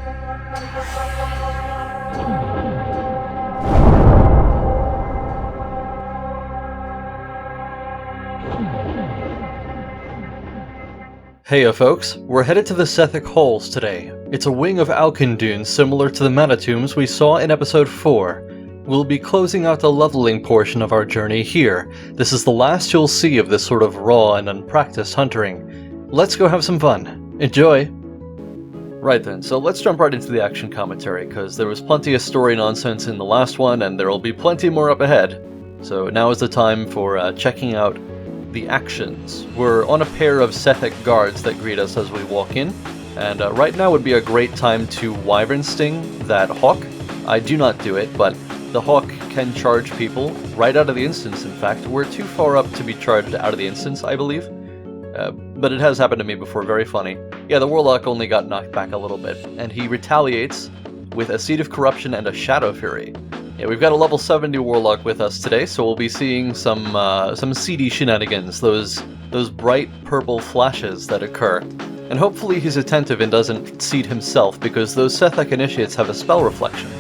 Heya folks, we're headed to the Sythic Halls today. It's a wing of Alkindune similar to the Manitombs we saw in episode 4. We'll be closing out the leveling portion of our journey here. This is the last you'll see of this sort of raw and unpracticed huntering. Let's go have some fun. Enjoy! Right then, so let's jump right into the action commentary, because there was plenty of story nonsense in the last one, and there will be plenty more up ahead. So now is the time for checking out the actions. We're on a pair of Sythic guards that greet us as we walk in, and right now would be a great time to Wyvern Sting that hawk. I do not do it, but the hawk can charge people right out of the instance, in fact. We're too far up to be charged out of the instance, I believe. But it has happened to me before, very funny. Yeah, the Warlock only got knocked back a little bit, and he retaliates with a Seed of Corruption and a Shadow Fury. Yeah, we've got a level 70 Warlock with us today, so we'll be seeing some seedy shenanigans, those bright purple flashes that occur. And hopefully he's attentive and doesn't seed himself, because those Sythic Initiates have a spell reflection,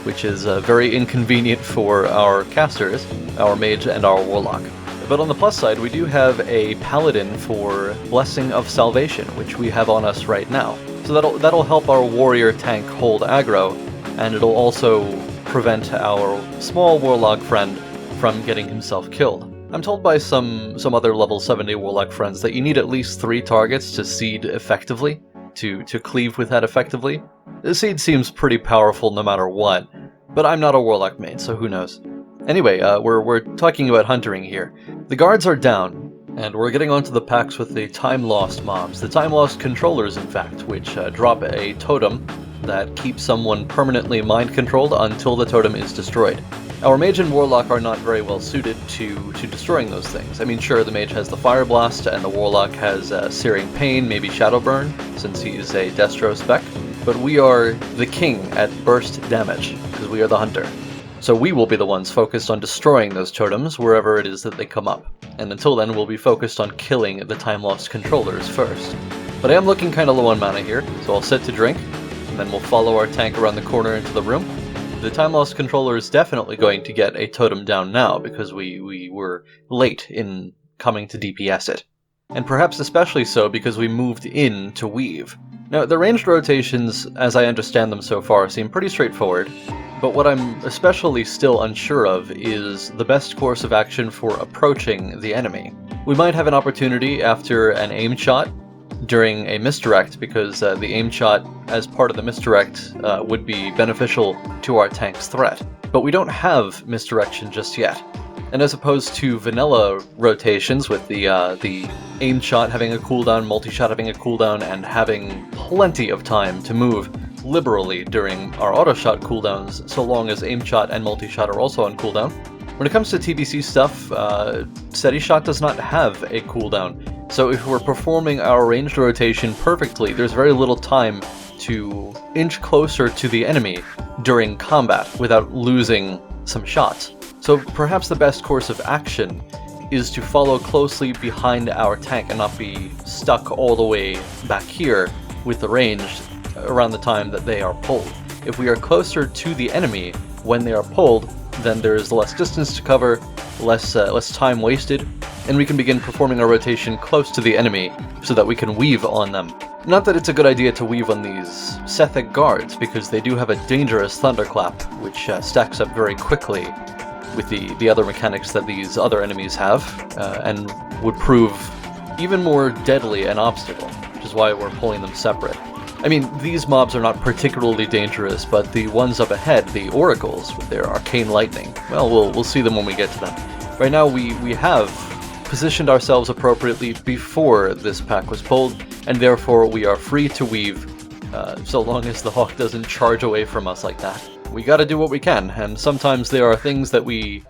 which is very inconvenient for our casters, our mage and our warlock. But on the plus side, we do have a paladin for Blessing of Salvation, which we have on us right now. So that'll help our warrior tank hold aggro, and it'll also prevent our small warlock friend from getting himself killed. I'm told by some other level 70 warlock friends that you need at least 3 targets to seed effectively, to cleave with that effectively. The seed seems pretty powerful no matter what, but I'm not a warlock main, so who knows. Anyway, we're talking about huntering here. The guards are down, and we're getting onto the packs with the Time Lost mobs. The Time Lost controllers, in fact, which drop a totem that keeps someone permanently mind-controlled until the totem is destroyed. Our mage and warlock are not very well suited to destroying those things. I mean, sure, the mage has the Fire Blast, and the warlock has Searing Pain, maybe Shadow Burn, since he is a Destro spec. But we are the king at burst damage, because we are the hunter. So we will be the ones focused on destroying those totems wherever it is that they come up. And until then, we'll be focused on killing the Time Lost controllers first. But I am looking kind of low on mana here, so I'll sit to drink, and then we'll follow our tank around the corner into the room. The Time Lost controller is definitely going to get a totem down now, because we were late in coming to DPS it. And perhaps especially so because we moved in to weave. Now, the ranged rotations, as I understand them so far, seem pretty straightforward, but what I'm especially still unsure of is the best course of action for approaching the enemy. We might have an opportunity after an aim shot during a misdirect, because the aim shot as part of the misdirect would be beneficial to our tank's threat. But we don't have misdirection just yet. And as opposed to vanilla rotations with the aim shot having a cooldown, multi-shot having a cooldown, and having plenty of time to move liberally during our auto-shot cooldowns, so long as aim shot and multi-shot are also on cooldown. When it comes to TBC stuff, steady shot does not have a cooldown, so if we're performing our ranged rotation perfectly, there's very little time to inch closer to the enemy during combat without losing some shots. So perhaps the best course of action is to follow closely behind our tank and not be stuck all the way back here with the ranged around the time that they are pulled. If we are closer to the enemy when they are pulled, then there's less distance to cover, less time wasted, and we can begin performing our rotation close to the enemy so that we can weave on them. Not that it's a good idea to weave on these Sythic guards, because they do have a dangerous Thunderclap, which stacks up very quickly with the other mechanics that these other enemies have, and would prove even more deadly an obstacle, which is why we're pulling them separate. I mean, these mobs are not particularly dangerous, but the ones up ahead, the Oracles, with their arcane lightning, well, we'll see them when we get to them. Right now, we have positioned ourselves appropriately before this pack was pulled, and therefore we are free to weave, so long as the hawk doesn't charge away from us like that. We gotta do what we can, and sometimes there are things that we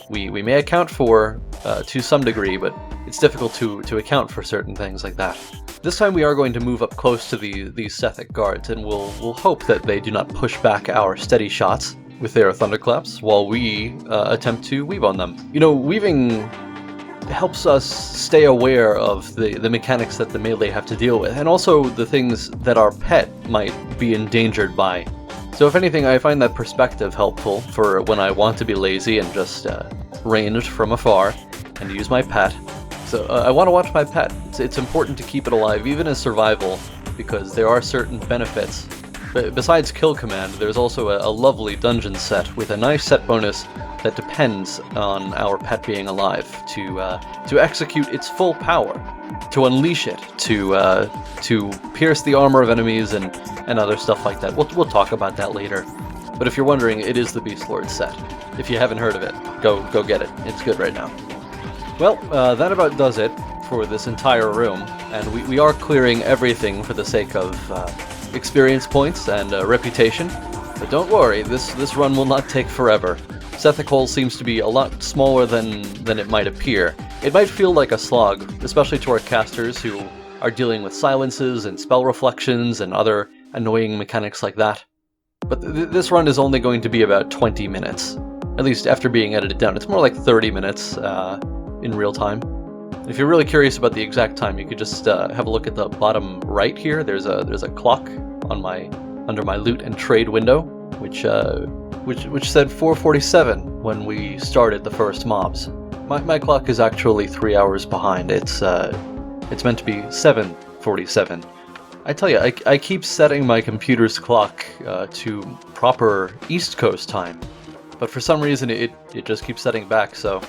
may account for to some degree, but it's difficult to account for certain things like that. This time we are going to move up close to these Sythic guards, and we'll hope that they do not push back our steady shots with their thunderclaps while we attempt to weave on them. You know, weaving helps us stay aware of the mechanics that the melee have to deal with, and also the things that our pet might be endangered by. So if anything, I find that perspective helpful for when I want to be lazy and just range from afar and use my pet. So I want to watch my pet. It's important to keep it alive, even as survival, because there are certain benefits. Besides kill command, there's also a lovely dungeon set with a nice set bonus that depends on our pet being alive to execute its full power, to unleash it, to pierce the armor of enemies and other stuff like that. We'll talk about that later. But if you're wondering, it is the Beast Lord set. If you haven't heard of it, go get it. It's good right now. Well, that about does it for this entire room, and we are clearing everything for the sake of experience points and reputation. But don't worry, this run will not take forever. Sethek Hole seems to be a lot smaller than it might appear. It might feel like a slog, especially to our casters who are dealing with silences and spell reflections and other annoying mechanics like that. But this run is only going to be about 20 minutes. At least after being edited down. It's more like 30 minutes in real time. If you're really curious about the exact time, you could just have a look at the bottom right here. There's a clock on under my loot and trade window, which said 4:47 when we started the first mobs. My clock is actually 3 hours behind. It's meant to be 7:47. I tell you, I keep setting my computer's clock to proper East Coast time, but for some reason it just keeps setting back, so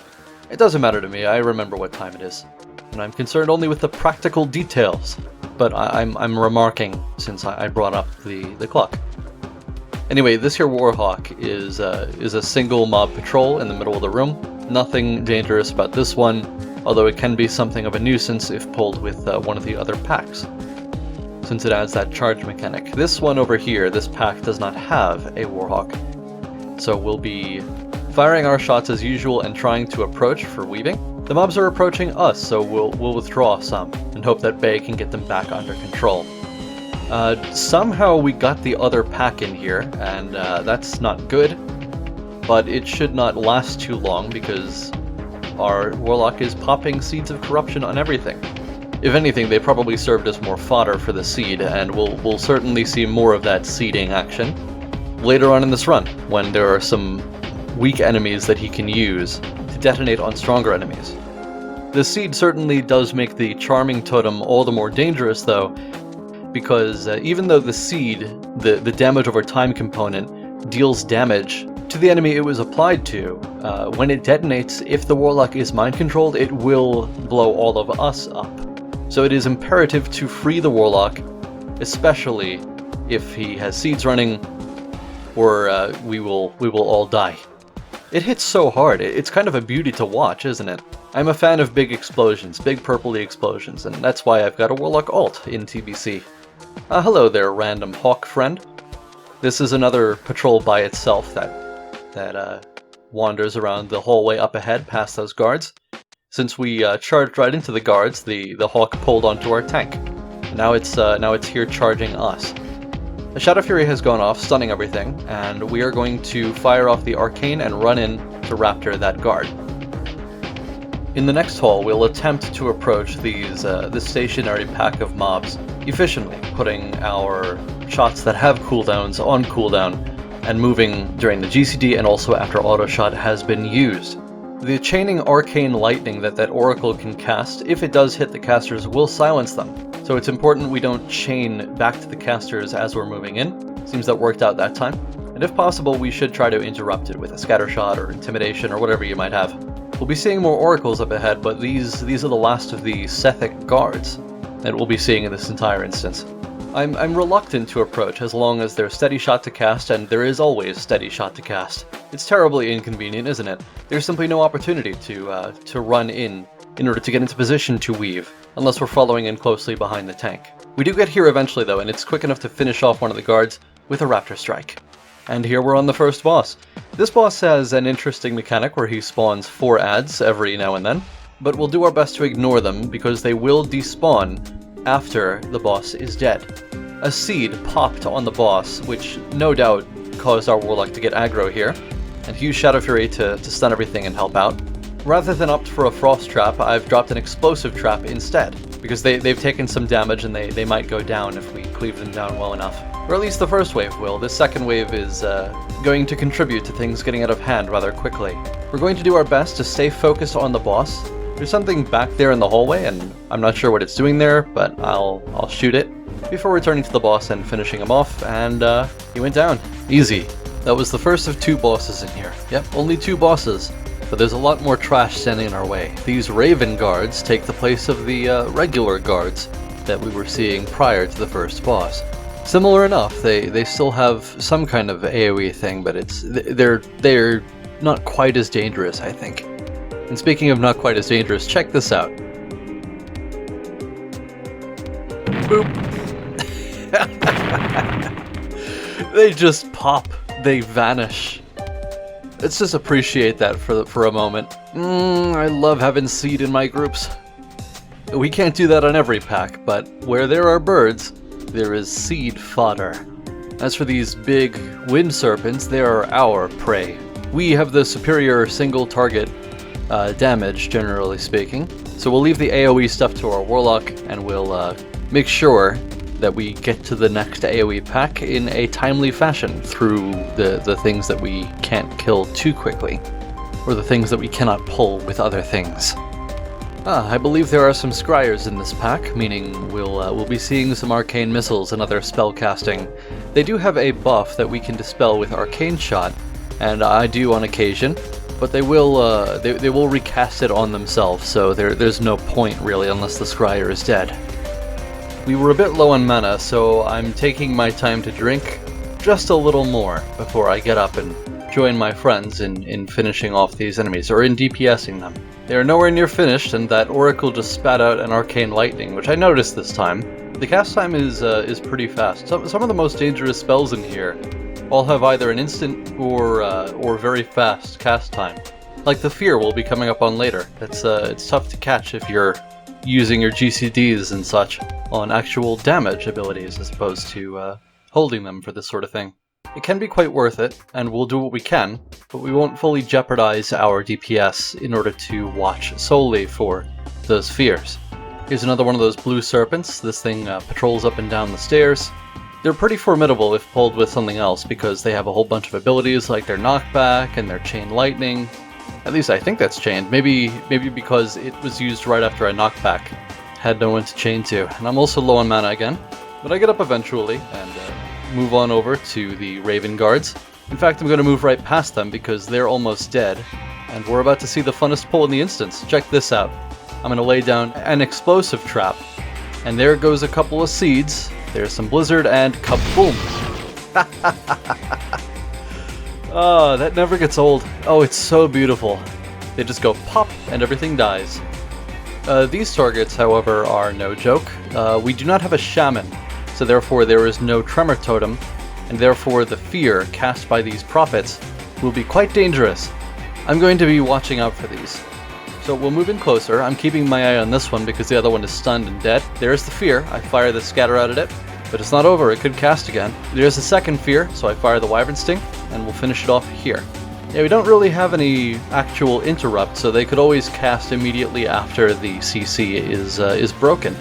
it doesn't matter to me. I remember what time it is, and I'm concerned only with the practical details. But I'm remarking since I brought up the clock. Anyway, this here Warhawk is a single mob patrol in the middle of the room. Nothing dangerous about this one, although it can be something of a nuisance if pulled with one of the other packs, since it adds that charge mechanic. This one over here, this pack does not have a Warhawk, so we'll be firing our shots as usual and trying to approach for weaving. The mobs are approaching us, so we'll withdraw some and hope that Bay can get them back under control. Somehow we got the other pack in here, and that's not good, but it should not last too long because our Warlock is popping seeds of corruption on everything. If anything, they probably served as more fodder for the seed, and we'll certainly see more of that seeding action later on in this run, when there are some weak enemies that he can use to detonate on stronger enemies. The seed certainly does make the charming totem all the more dangerous, though, because even though the seed, the damage over time component, deals damage to the enemy it was applied to, when it detonates, if the Warlock is mind-controlled, it will blow all of us up. So it is imperative to free the Warlock, especially if he has seeds running, or we will all die. It hits so hard, it's kind of a beauty to watch, isn't it? I'm a fan of big explosions, big purpley explosions, and that's why I've got a Warlock alt in TBC. Hello there, random hawk friend. This is another patrol by itself that wanders around the hallway up ahead past those guards. Since we charged right into the guards, the hawk pulled onto our tank. Now it's here charging us. The Shadow Fury has gone off, stunning everything, and we are going to fire off the Arcane and run in to raptor that guard. In the next hall, we'll attempt to approach this stationary pack of mobs efficiently, putting our shots that have cooldowns on cooldown and moving during the GCD and also after auto shot has been used. The chaining arcane lightning that Oracle can cast, if it does hit the casters, will silence them. So it's important we don't chain back to the casters as we're moving in. Seems that worked out that time. And if possible, we should try to interrupt it with a scatter shot or intimidation or whatever you might have. We'll be seeing more oracles up ahead, but these are the last of the Sethek guards that we'll be seeing in this entire instance. I'm reluctant to approach as long as there's steady shot to cast, and there is always steady shot to cast. It's terribly inconvenient, isn't it? There's simply no opportunity to run in order to get into position to weave, unless we're following in closely behind the tank. We do get here eventually though, and it's quick enough to finish off one of the guards with a raptor strike. And here we're on the first boss. This boss has an interesting mechanic where he spawns 4 adds every now and then, but we'll do our best to ignore them because they will despawn after the boss is dead. A seed popped on the boss, which no doubt caused our Warlock to get aggro here, and use Shadow Fury to stun everything and help out. Rather than opt for a frost trap, I've dropped an explosive trap instead, because they've taken some damage and they might go down if we cleave them down well enough. Or at least the first wave will. This second wave is going to contribute to things getting out of hand rather quickly. We're going to do our best to stay focused on the boss. There's something back there in the hallway, and I'm not sure what it's doing there, but I'll shoot it before returning to the boss and finishing him off, and he went down. Easy. That was the first of 2 bosses in here. Yep, only 2 bosses. But there's a lot more trash standing in our way. These Raven guards take the place of the regular guards that we were seeing prior to the first boss. Similar enough, they still have some kind of AoE thing, but they're not quite as dangerous, I think. And speaking of not quite as dangerous, check this out. Boop. They just pop. They vanish. Let's just appreciate that for a moment. I love having seed in my groups. We can't do that on every pack, but where there are birds, there is seed fodder. As for these big wind serpents, they are our prey. We have the superior single target damage, generally speaking, so we'll leave the AoE stuff to our warlock, and we'll make sure that we get to the next AoE pack in a timely fashion through the things that we can't kill too quickly, or the things that we cannot pull with other things. I believe there are some scryers in this pack, meaning we'll be seeing some arcane missiles and other spell casting. They do have a buff that we can dispel with arcane shot, and I do on occasion, but they will recast it on themselves, so there's no point really unless the scryer is dead. We were a bit low on mana, so I'm taking my time to drink just a little more before I get up and join my friends in finishing off these enemies, or in DPSing them. They are nowhere near finished, and that oracle just spat out an arcane lightning, which I noticed this time. The cast time is pretty fast. Some of the most dangerous spells in here all have either an instant or very fast cast time. Like the Fear we'll be coming up on later. It's tough to catch if you're using your GCDs and such on actual damage abilities as opposed to holding them for this sort of thing. It can be quite worth it, and we'll do what we can, but we won't fully jeopardize our DPS in order to watch solely for those fears. Here's another one of those blue serpents. This thing patrols up and down the stairs. They're pretty formidable if pulled with something else, because they have a whole bunch of abilities like their knockback and their chain lightning. At least I think that's chained. Maybe because it was used right after I knockback. Had no one to chain to. And I'm also low on mana again, but I get up eventually and move on over to the Raven Guards. In fact, I'm going to move right past them because they're almost dead, and we're about to see the funnest pull in the instance. Check this out. I'm going to lay down an explosive trap, and there goes a couple of seeds. There's some blizzard, and kaboom! Oh, that never gets old. Oh, it's so beautiful. They just go pop, and everything dies. These targets, however, are no joke. We do not have a shaman, so therefore there is no tremor totem, and therefore the fear cast by these prophets will be quite dangerous. I'm going to be watching out for these. So we'll move in closer. I'm keeping my eye on this one because the other one is stunned and dead. There's the fear. I fire the scatter out at it, but it's not over. It could cast again. There's the second fear, so I fire the wyvern sting, and we'll finish it off here. Yeah, we don't really have any actual interrupt, so they could always cast immediately after the CC is broken.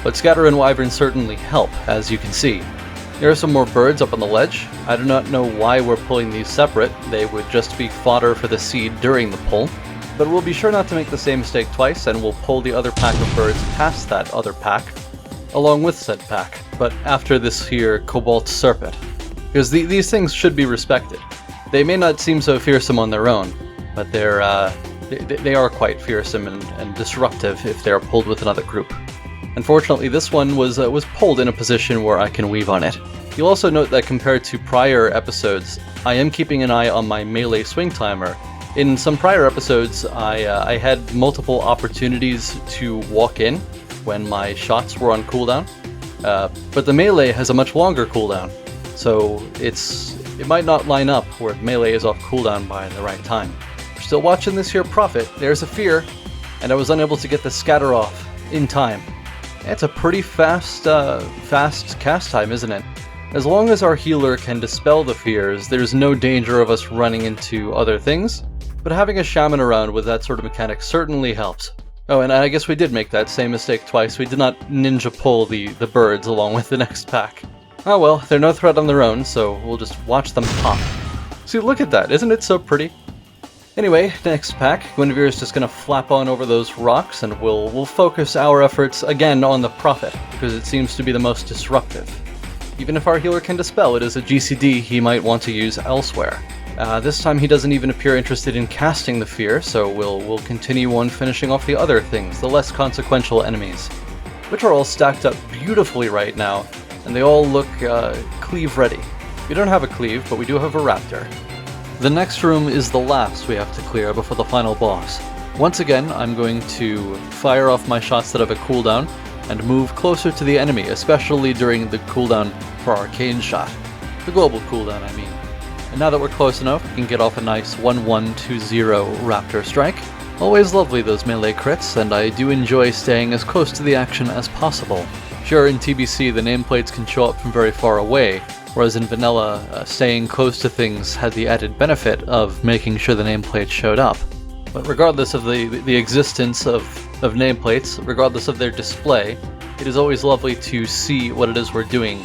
But scatter and wyvern certainly help, as you can see. There are some more birds up on the ledge. I do not know why we're pulling these separate. They would just be fodder for the seed during the pull. But we'll be sure not to make the same mistake twice, and we'll pull the other pack of birds past that other pack, along with said pack, but after this here cobalt serpent. Because these things should be respected. They may not seem so fearsome on their own, but they are quite fearsome and disruptive if they're pulled with another group. Unfortunately, this one was pulled in a position where I can weave on it. You'll also note that compared to prior episodes, I am keeping an eye on my melee swing timer. In some prior episodes, I had multiple opportunities to walk in when my shots were on cooldown, but the melee has a much longer cooldown, so it might not line up where melee is off cooldown by the right time. We're still watching this here prophet. There's a fear, and I was unable to get the scatter off in time. It's a pretty fast cast time, isn't it? As long as our healer can dispel the fears, there's no danger of us running into other things. but having a shaman around with that sort of mechanic certainly helps. Oh, and I guess we did make that same mistake twice. We did not ninja pull the birds along with the next pack. Oh well, they're no threat on their own, so we'll just watch them pop. See, look at that, isn't it so pretty? Anyway, next pack, Guinevere is just going to flap on over those rocks, and we'll focus our efforts again on the Prophet, because it seems to be the most disruptive. Even if our healer can dispel, it is a GCD he might want to use elsewhere. This time he doesn't even appear interested in casting the fear, so we'll continue on finishing off the other things, the less consequential enemies, which are all stacked up beautifully right now, and they all look cleave ready. We don't have a cleave, but we do have a raptor. The next room is the last we have to clear before the final boss. Once again, I'm going to fire off my shots that have a cooldown and move closer to the enemy, especially during the cooldown for Arcane Shot. The global cooldown, I mean. And now that we're close enough, we can get off a nice 1-1-2-0 Raptor strike. Always lovely those melee crits, and I do enjoy staying as close to the action as possible. Sure, in TBC the nameplates can show up from very far away, whereas in vanilla, staying close to things had the added benefit of making sure the nameplates showed up. But regardless of the existence of nameplates, regardless of their display, it is always lovely to see what it is we're doing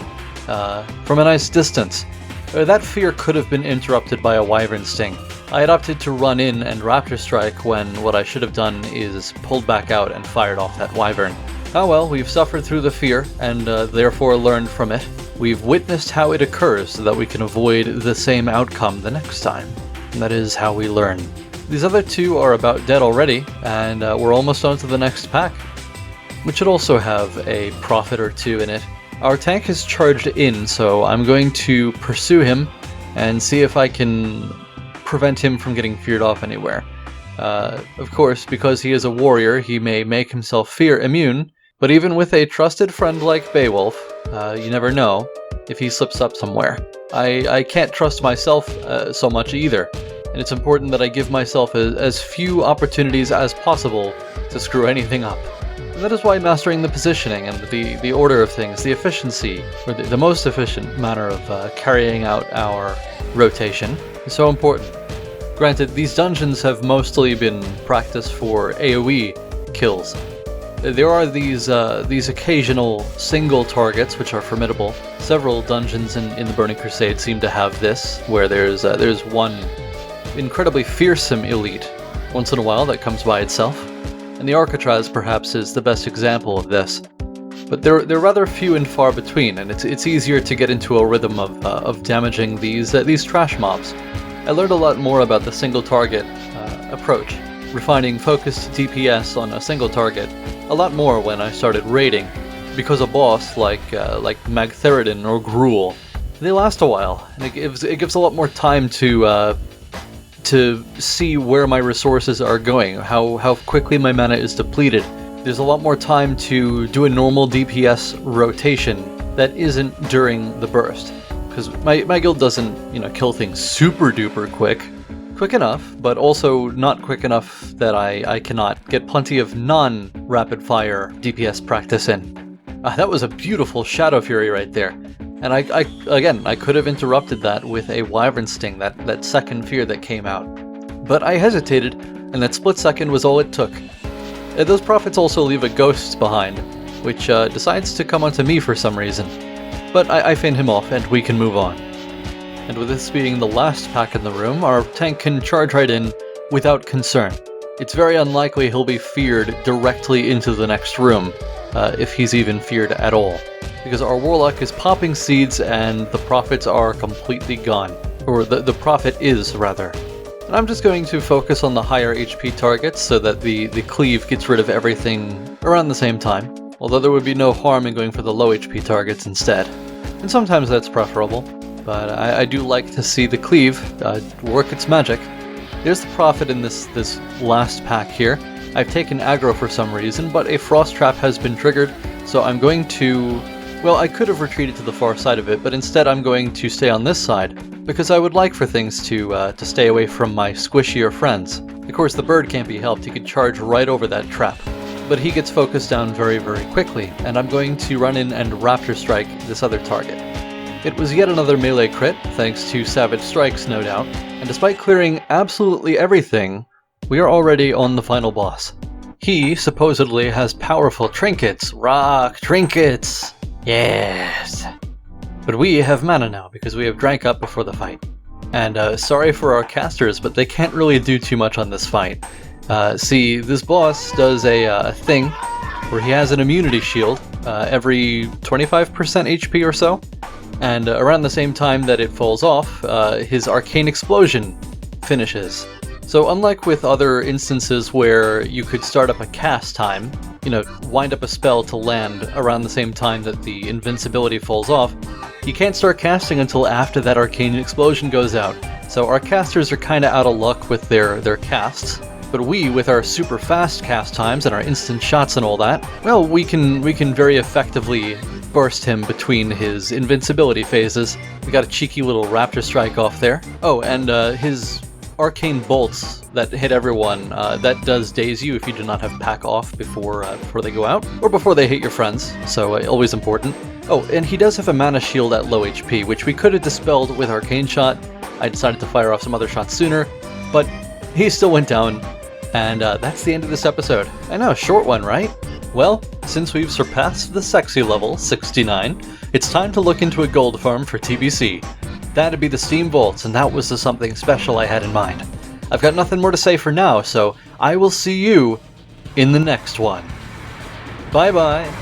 from a nice distance. That fear could have been interrupted by a wyvern sting. I had opted to run in and raptor strike when what I should have done is pulled back out and fired off that wyvern. Oh well, we've suffered through the fear and therefore learned from it. We've witnessed how it occurs so that we can avoid the same outcome the next time. And that is how we learn. These other two are about dead already, and we're almost on to the next pack, which should also have a Prophet or two in it. Our tank is charged in, so I'm going to pursue him and see if I can prevent him from getting feared off anywhere. Of course, because he is a warrior, he may make himself fear immune, but even with a trusted friend like Beowulf, you never know if he slips up somewhere. I can't trust myself so much either, and it's important that I give myself as few opportunities as possible to screw anything up. And that is why mastering the positioning and the order of things, the efficiency, or the most efficient manner of carrying out our rotation is so important. Granted, these dungeons have mostly been practice for AoE kills. There are these occasional single targets which are formidable. Several dungeons in the Burning Crusade seem to have this, where there's one incredibly fearsome elite once in a while that comes by itself. And the Arcatraz perhaps is the best example of this. But they're rather few and far between, and it's easier to get into a rhythm of damaging these trash mobs. I learned a lot more about the single target approach, refining focused DPS on a single target a lot more when I started raiding, because a boss like Magtheridon or Gruul, they last a while, and it gives a lot more time to see where my resources are going, how quickly my mana is depleted. There's a lot more time to do a normal DPS rotation that isn't during the burst. Because my guild doesn't, kill things super duper quick. Quick enough, but also not quick enough that I cannot get plenty of non-rapid fire DPS practice in. That was a beautiful Shadow Fury right there. And I could have interrupted that with a Wyvern Sting, that second fear that came out. But I hesitated, and that split second was all it took. Those prophets also leave a ghost behind, which decides to come onto me for some reason. But I feign him off, and we can move on. And with this being the last pack in the room, our tank can charge right in without concern. It's very unlikely he'll be feared directly into the next room, if he's even feared at all. Because our Warlock is popping seeds and the Prophets are completely gone. Or the Prophet is, rather. And I'm just going to focus on the higher HP targets so that the cleave gets rid of everything around the same time. Although there would be no harm in going for the low HP targets instead. And sometimes that's preferable. But I do like to see the cleave work its magic. There's the Prophet in this last pack here. I've taken aggro for some reason, but a Frost Trap has been triggered, so I'm going to... Well, I could have retreated to the far side of it, but instead I'm going to stay on this side, because I would like for things to stay away from my squishier friends. Of course, the bird can't be helped, he could charge right over that trap. But he gets focused down very, very quickly, and I'm going to run in and Raptor Strike this other target. It was yet another melee crit, thanks to Savage Strikes, no doubt, and despite clearing absolutely everything, we are already on the final boss. He supposedly has powerful trinkets. Rock trinkets! Yes! But we have mana now, because we have drank up before the fight. And sorry for our casters, but they can't really do too much on this fight. See, this boss does a thing where he has an immunity shield every 25% HP or so, and around the same time that it falls off, his arcane explosion finishes. So unlike with other instances where you could start up a cast time, wind up a spell to land around the same time that the invincibility falls off, you can't start casting until after that arcane explosion goes out. So our casters are kinda out of luck with their casts, but we, with our super fast cast times and our instant shots and all that, well, we can very effectively burst him between his invincibility phases. We got a cheeky little raptor strike off there. Oh, and his arcane bolts that hit everyone, that does daze you if you do not have pack off before they go out, or before they hit your friends, so always important. Oh, and he does have a mana shield at low HP, which we could have dispelled with Arcane Shot. I decided to fire off some other shots sooner, but he still went down, and that's the end of this episode. I know, short one, right? Well, since we've surpassed the sexy level, 69, it's time to look into a gold farm for TBC. That'd be the Steam Vaults, and that was the something special I had in mind. I've got nothing more to say for now, so I will see you in the next one. Bye-bye!